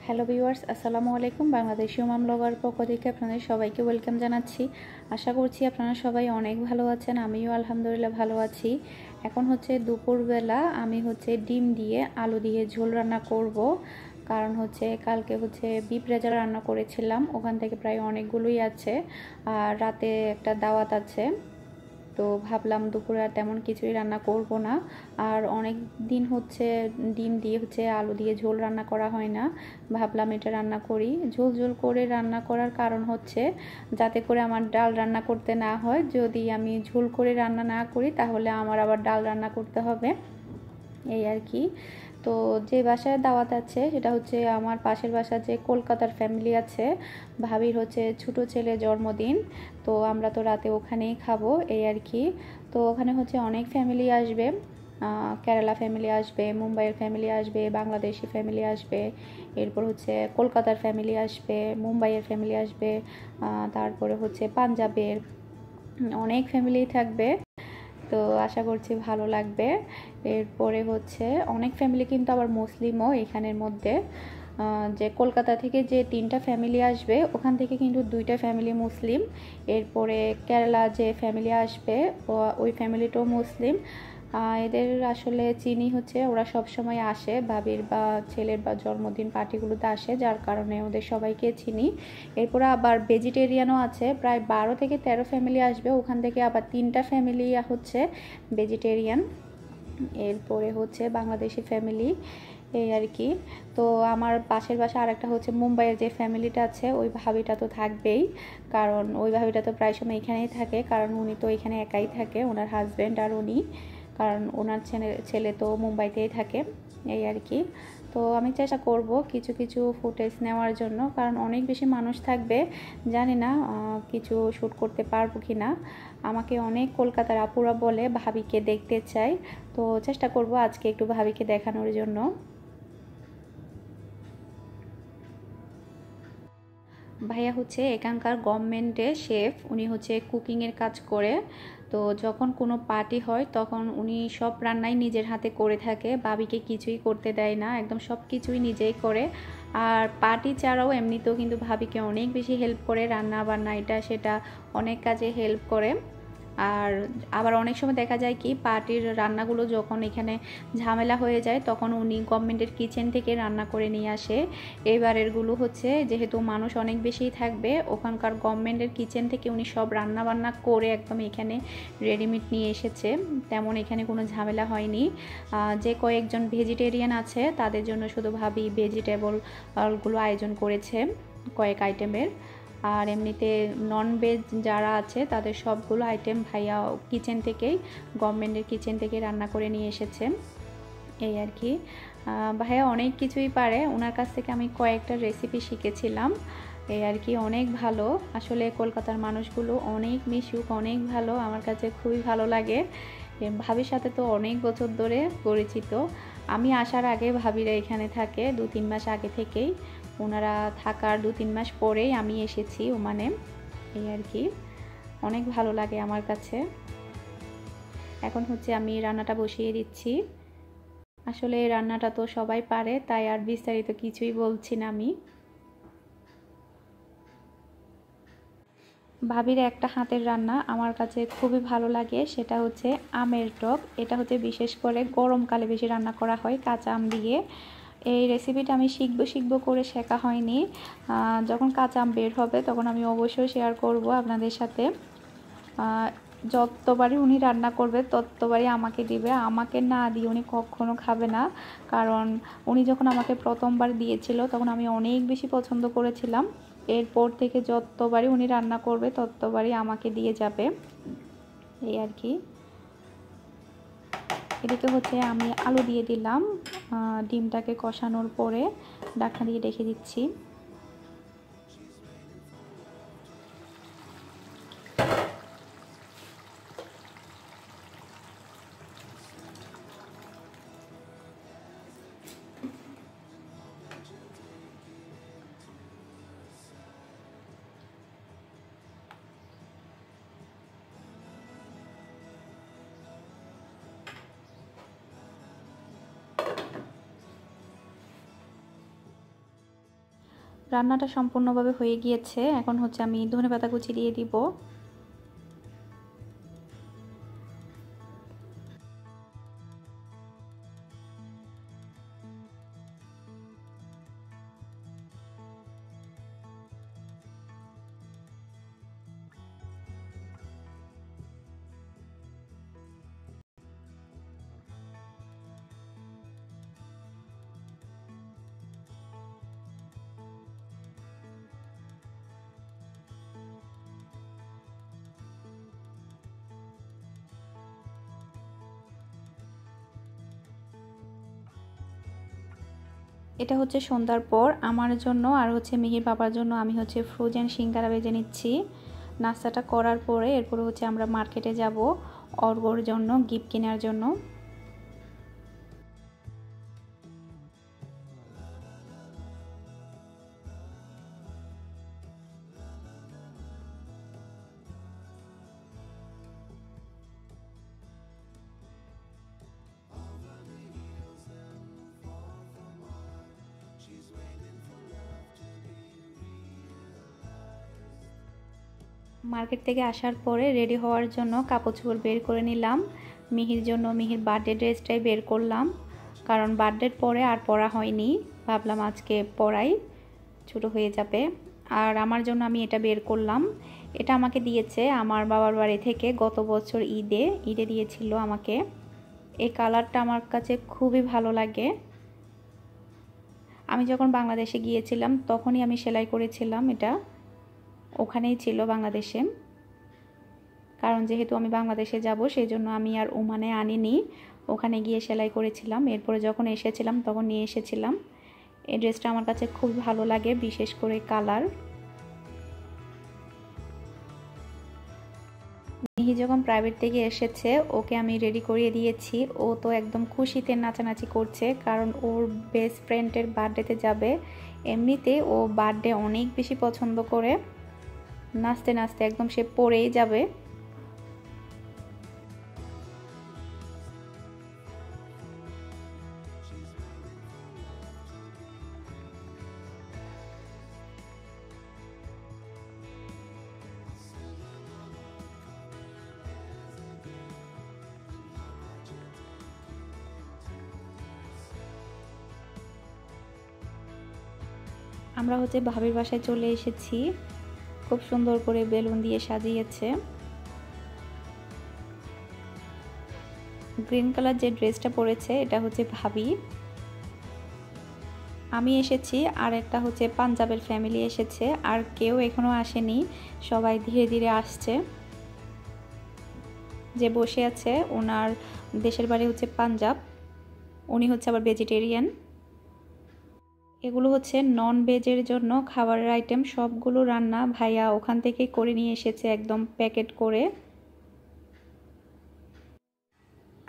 Hello viewers, আসসালামু আলাইকুম। বাংলাদেশি মাম blogger পক্ষ থেকে আপনাদের সবাইকে ওয়েলকাম জানাচ্ছি। আশা করছি আপনারা সবাই অনেক ভালো আছেন। আমিও আলহামদুলিল্লাহ ভালো আছি। এখন হচ্ছে দুপুরবেলা, আমি ডিম দিয়ে আলু দিয়ে ঝোল রান্না করব। কারণ কালকে বিফ রেজা রান্না করেছিলাম, ওখান থেকে প্রায় অনেকগুলোই আছে। আর রাতে একটা দাওয়াত আছে, তো ভাবলাম দুপুরে আর তেমন কিছুই রান্না করব না। আর অনেক দিন ডিম দিয়ে আলু দিয়ে ঝোল রান্না করা হয় না, ভাবলাম এটা রান্না করি। ঝোল ঝোল করে রান্না করার কারণ যাতে করে আমার ডাল রান্না করতে না হয়। যদি আমি ঝোল করে রান্না না করি তাহলে আমার আবার ডাল রান্না করতে হবে, এই আর কি। তো যে বাসায় দাওয়াত আছে সেটা আমার পাশের বাসা, যে কলকাতার ফ্যামিলি আছে, ভাবির ছোটো ছেলে জন্মদিন। তো আমরা তো রাতে ওখানেই খাবো, এই আর কি। তো ওখানে অনেক ফ্যামিলি আসবে, কেরালা ফ্যামিলি আসবে, মুম্বাইয়ের ফ্যামিলি আসবে, বাংলাদেশি ফ্যামিলি আসবে, এরপর কলকাতার ফ্যামিলি আসবে, মুম্বাইয়ের ফ্যামিলি আসবে, তারপরে পাঞ্জাবের অনেক ফ্যামিলি থাকবে। তো আশা করছি ভালো লাগবে। এরপরে অনেক ফ্যামিলি কিন্তু আবার মুসলিমও এখানের মধ্যে। যে কলকাতা থেকে যে 3টা ফ্যামিলি আসবে, ওখান থেকে কিন্তু 2টা ফ্যামিলি মুসলিম। এরপরে কেরালা যে ফ্যামিলি আসবে, ওই ফ্যামিলিটাও মুসলিম। এদের আসলে চিনি ওরা সব সময় আসে, ভাবির বা ছেলের বা জন্মদিন পার্টিগুলোতে আসে, যার কারণে ওদের সবাইকে চিনি। এরপরে আবার ভেজিটেরিয়ানও আছে, প্রায় 12 থেকে 13 ফ্যামিলি আসবে, ওখান থেকে আবার 3টা ফ্যামিলি ভেজিটেরিয়ান। এরপরে বাংলাদেশি ফ্যামিলি, এই আর কি। তো আমার পাশের বাসা আর একটা মুম্বাইয়ের যে ফ্যামিলিটা আছে, ওই ভাবিটা তো থাকবেই, কারণ ওই ভাবিটা তো প্রায় সময় এখানেই থাকে, কারণ উনি তো এখানে একাই থাকে, ওনার হাজব্যান্ড আর উনি, কারণ ওনার ছেলে তো মুম্বাইতেই থাকে, এই আর কি। তো আমি চেষ্টা করব কিছু কিছু ফুটেজ নেওয়ার জন্য, কারণ অনেক বেশি মানুষ থাকবে, জানি না কিছু শ্যুট করতে পারবো কি না। আমাকে অনেক কলকাতার আপুরা বলে ভাবিকে দেখতে চাই, তো চেষ্টা করব আজকে একটু ভাবিকে দেখানোর জন্য। ভাইয়া এখানকার গভর্নমেন্টে শেফ, উনি কুকিংয়ের কাজ করে। তো যখন কোনো পার্টি হয় তখন উনি সব রান্নাই নিজের হাতে করে থাকে, ভাবিকে কিছুই করতে দেয় না, একদম সব কিছুই নিজেই করে। আর পার্টি ছাড়াও এমনিতেও কিন্তু ভাবিকে অনেক বেশি হেল্প করে, রান্না বান্না এটা সেটা অনেক কাজে হেল্প করে। আর আবার অনেক সময় দেখা যায় কি, পার্টির রান্নাগুলো যখন এখানে ঝামেলা হয়ে যায়, তখন উনি গভর্নমেন্টের কিচেন থেকে রান্না করে নিয়ে আসে। এবারেরগুলো যেহেতু মানুষ অনেক বেশিই থাকবে, ওখানকার গভর্নমেন্টের কিচেন থেকে উনি সব রান্না বান্না করে একদম এখানে রেডিমেড নিয়ে এসেছে, তেমন এখানে কোনো ঝামেলা হয়নি। যে কয়েকজন ভেজিটেরিয়ান আছে তাদের জন্য শুধু ভাবি ভেজিটেবলগুলো আয়োজন করেছে কয়েক আইটেমের। আর এমনিতে নন ভেজ যারা আছে তাদের সবগুলো আইটেম ভাইয়া কিচেন থেকেই, গভর্নমেন্টের কিচেন থেকে রান্না করে নিয়ে এসেছে, এই আর কি। ভাইয়া অনেক কিছুই পারে, ওনার কাছ থেকে আমি কয়েকটা রেসিপি শিখেছিলাম, এই আর কি। অনেক ভালো আসলে, কলকাতার মানুষগুলো অনেক মিশুক, অনেক ভালো, আমার কাছে খুবই ভালো লাগে। ভাবির সাথে তো অনেক বছর ধরে পরিচিত, আমি আসার আগে ভাবিরা এখানে থাকে, 2-3 মাস আগে থেকেই। ওনারা থাকার 2-3 মাস পরেই আমি এসেছি ওমানে, এই আর কি। অনেক ভালো লাগে আমার কাছে। এখন আমি রান্নাটা বসিয়ে দিচ্ছি। আসলে এই রান্নাটা তো সবাই পারে, তাই আর বিস্তারিত কিছুই বলছি না আমি। ভাবির একটা হাতের রান্না আমার কাছে খুবই ভালো লাগে, সেটা আমের টক। এটা বিশেষ করে গরমকালে বেশি রান্না করা হয় কাঁচা আম দিয়ে। এই রেসিপিটা আমি শিখবো করে শেখা হয়নি, যখন কাঁচা আম বের হবে তখন আমি অবশ্যই শেয়ার করব আপনাদের সাথে। যতবারই উনি রান্না করবে ততবারই আমাকে দিবে, আমাকে না দিয়ে উনি কখনো খাবে না, কারণ উনি যখন আমাকে প্রথমবার দিয়েছিল তখন আমি অনেক বেশি পছন্দ করেছিলাম। এরপর থেকে যতবারই উনি রান্না করবে ততবারই আমাকে দিয়ে যাবে, এই আর কি। এদিকে আমি আলু দিয়ে দিলাম, ডিমটাকে কষানোর পরে ঢাকনা দিয়ে রেখে দিচ্ছি। রান্নাটা সম্পূর্ণভাবে হয়ে গিয়েছে। এখন হচ্ছে আমি ধনেপাতা কুচি দিয়ে দিব। এটা হচ্ছে সন্ধ্যার পর আমার জন্য আর হচ্ছে মিহির বাবার জন্য আমি হচ্ছে ফ্রোজেন সিঙ্গারা ভেজে নিচ্ছি। নাস্তাটা করার পরে এরপরে হচ্ছে আমরা মার্কেটে যাব অর্ঘ্যর জন্য গিফট কেনার জন্য। মার্কেট থেকে আসার পরে রেডি হওয়ার জন্য কাপড় চোপড় বের করে নিলাম। মিহির জন্য মিহির বার্থডে ড্রেসটাই বের করলাম, কারণ বার্থডের পরে আর পরা হয়নি, ভাবলাম আজকে পরাই, ছোটো হয়ে যাবে। আর আমার জন্য আমি এটা বের করলাম। এটা আমাকে দিয়েছে আমার বাবার বাড়ি থেকে, গত বছর ঈদে দিয়েছিল আমাকে। এই কালারটা আমার কাছে খুবই ভালো লাগে। আমি যখন বাংলাদেশে গিয়েছিলাম তখনই আমি সেলাই করেছিলাম, এটা ওখানেই ছিল বাংলাদেশে। কারণ যেহেতু আমি বাংলাদেশে যাব সেই জন্য আমি আর ওমানে আনিনি, ওখানে গিয়ে সেলাই করেছিলাম। এরপরে যখন এসেছিলাম তখন নিয়ে এসেছিলাম। এই ড্রেসটা আমার কাছে খুব ভালো লাগে, বিশেষ করে কালার। মিহি যখন প্রাইভেট থেকে এসেছে ওকে আমি রেডি করিয়ে দিয়েছি। ও তো একদম খুশিতে নাচানাচি করছে, কারণ ওর বেস্ট ফ্রেন্ডের বার্থডেতে যাবে। এমনিতে ও বার্থডে অনেক বেশি পছন্দ করে, নাচতে নাচতে একদম সে পড়েই যাবে। আমরা হচ্ছে ভাবির বাসায় চলে এসেছি। খুব সুন্দর করে বেলুন দিয়ে সাজিয়েছে। গ্রিন কালার যে ড্রেসটা পরেছে এটা হচ্ছে ভাবি। আমি এসেছি আর একটা হচ্ছে পাঞ্জাবের ফ্যামিলি এসেছে, আর কেউ এখনো আসেনি, সবাই ধীরে ধীরে আসছে। যে বসে আছে ওনার দেশের বাড়ি হচ্ছে পাঞ্জাব, উনি হচ্ছে আবার ভেজিটেরিয়ান। এগুলো হচ্ছে নন ভেজের জন্য খাবারের আইটেম, সবগুলো রান্না ভাইয়া ওখান থেকে করে নিয়ে এসেছে একদম প্যাকেট করে।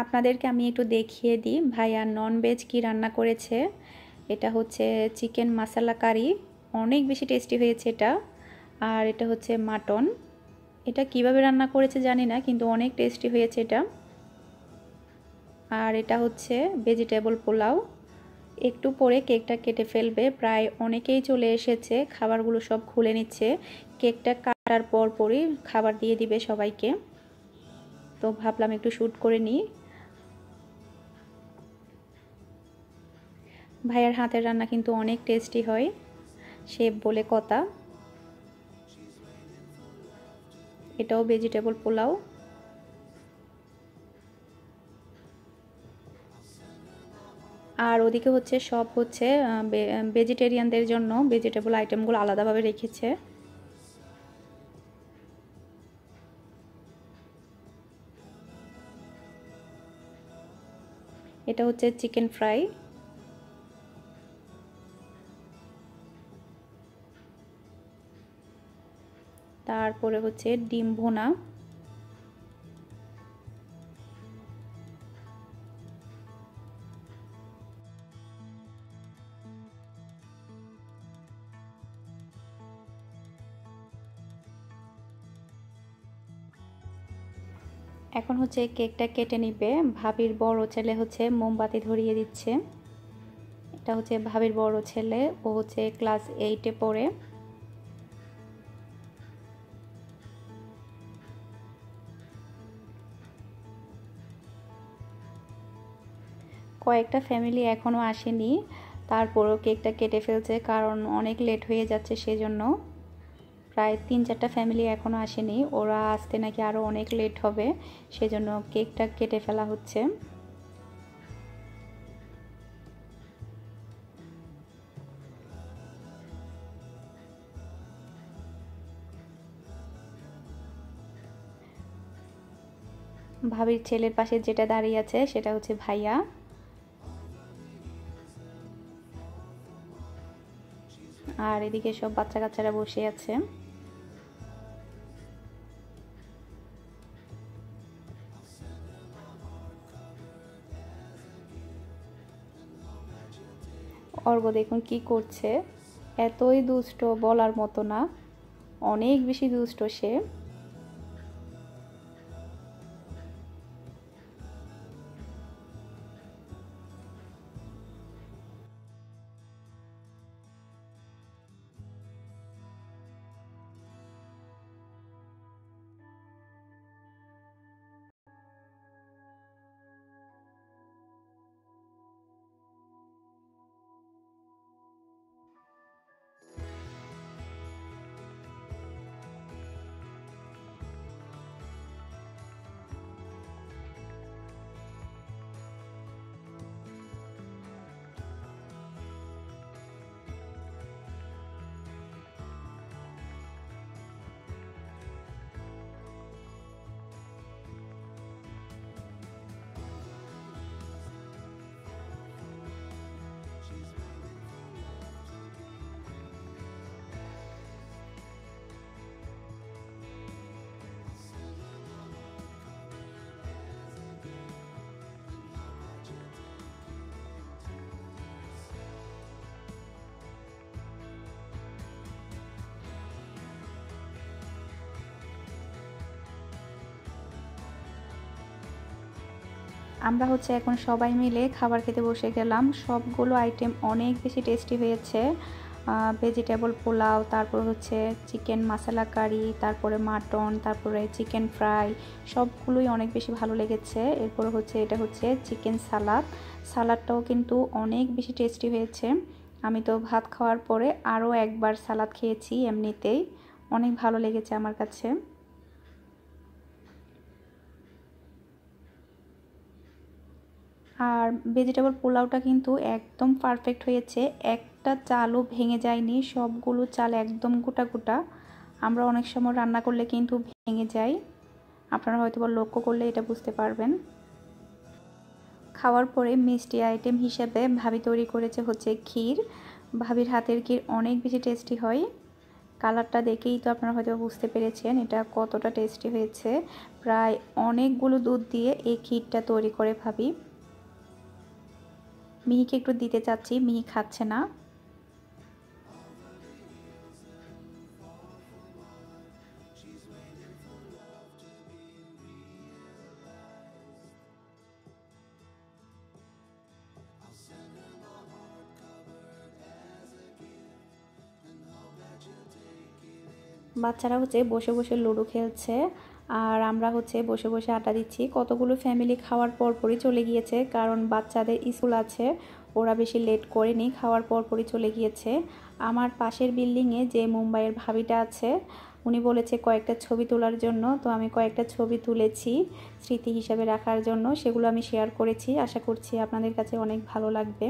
আপনাদেরকে আমি একটু দেখিয়ে দিই ভাইয়া নন ভেজ কি রান্না করেছে। এটা হচ্ছে চিকেন মশলা কারি, অনেক বেশি টেস্টি হয়েছে এটা। আর এটা হচ্ছে মাটন, এটা কিভাবে রান্না করেছে জানি না, কিন্তু অনেক টেস্টি হয়েছে এটা। আর এটা হচ্ছে ভেজিটেবল পোলাও। একটু পরে কেকটা কেটে ফেলবে, প্রায় অনেকেই চলে এসেছে, খাবারগুলো সব খুলে নিচ্ছে। কেকটা কাটার পরই খাবার দিয়ে দিবে সবাইকে, তো ভাবলাম একটু শ্যুট করে নিই। ভাইয়ার হাতের রান্না কিন্তু অনেক টেস্টি হয়, শেফ বলে কথা। এটাও ভেজিটেবল পোলাও। আর ওদিকে হচ্ছে সব হচ্ছে ভেজিটেরিয়ানদের জন্য ভেজিটেবল আইটেমগুলো আলাদাভাবে রেখেছে। এটা হচ্ছে চিকেন ফ্রাই। তারপরে হচ্ছে ডিম ভুনা। এখন হচ্ছে কেকটা কেটে নিবে। ভাবির বড় ছেলে হচ্ছে মোমবাতি ধরিয়ে দিচ্ছে। এটা হচ্ছে ভাবির বড় ছেলে, ও হচ্ছে ক্লাস 8-এ পড়ে। কয়েকটা ফ্যামিলি এখনও আসেনি, তারপরও কেকটা কেটে ফেলছে কারণ অনেক লেট হয়ে যাচ্ছে সেজন্য। প্রায় 3-4টা ফ্যামিলি এখনও আসেনি, ওরা আসতে নাকি আরও অনেক লেট হবে, সেজন্য কেকটা কেটে ফেলা হচ্ছে। ভাবির ছেলের পাশে যেটা দাঁড়িয়ে আছে সেটা হচ্ছে ভাইয়া। আর এদিকে সব বাচ্চা কাচ্চারা বসে আছে। অর্ঘ্য দেখুন কি করছে, এতই দুষ্ট বলার মতো না, অনেক বেশি দুষ্ট সে। আমরা হচ্ছে এখন সবাই মিলে খাবার খেতে বসে গেলাম। সবগুলো আইটেম অনেক বেশি টেস্টি হয়েছে। ভেজিটেবল পোলাও, তারপর হচ্ছে চিকেন মশলা কারি, তারপরে মাটন, তারপরে চিকেন ফ্রাই, সবগুলোই অনেক বেশি ভালো লেগেছে। এরপর হচ্ছে এটা হচ্ছে চিকেন সালাদ, সালাদটাও কিন্তু অনেক বেশি টেস্টি হয়েছে। আমি তো ভাত খাওয়ার পরে আরও একবার সালাদ খেয়েছি, এমনিতেই অনেক ভালো লেগেছে আমার কাছে। আর ভেজিটেবল পোলাওটা কিন্তু একদম পারফেক্ট হয়েছে, একটা চালও ভেঙে যায়নি, সবগুলো চাল একদম গোটা গোটা। আমরা অনেক সময় রান্না করলে কিন্তু ভেঙে যায়, আপনারা হয়তো বা লক্ষ্য করলে এটা বুঝতে পারবেন। খাওয়ার পরে মিষ্টি আইটেম হিসেবে ভাবি তৈরি করেছে হচ্ছে ক্ষীর। ভাবির হাতের ক্ষীর অনেক বেশি টেস্টি হয়, কালারটা দেখেই তো আপনারা হয়তো বুঝতে পেরেছেন এটা কতটা টেস্টি হয়েছে। প্রায় অনেকগুলো দুধ দিয়ে এই ক্ষীরটা তৈরি করে ভাবি। মিহিকে একটু দিতে চাচ্ছি, মিহি খাচ্ছে না। বাচ্চারা হচ্ছে বসে বসে লুডো খেলছে, আর আমরা হচ্ছে বসে বসে আড্ডা দিচ্ছি। কতগুলো ফ্যামিলি খাওয়ার পরপরই চলে গিয়েছে, কারণ বাচ্চাদের স্কুল আছে, ওরা বেশি লেট করেনি, খাওয়ার পরপরই চলে গিয়েছে। আমার পাশের বিল্ডিংয়ে যে মুম্বাইয়ের ভাবিটা আছে, উনি বলেছে কয়েকটা ছবি তোলার জন্য, তো আমি কয়েকটা ছবি তুলেছি স্মৃতি হিসাবে রাখার জন্য, সেগুলো আমি শেয়ার করেছি। আশা করছি আপনাদের কাছে অনেক ভালো লাগবে।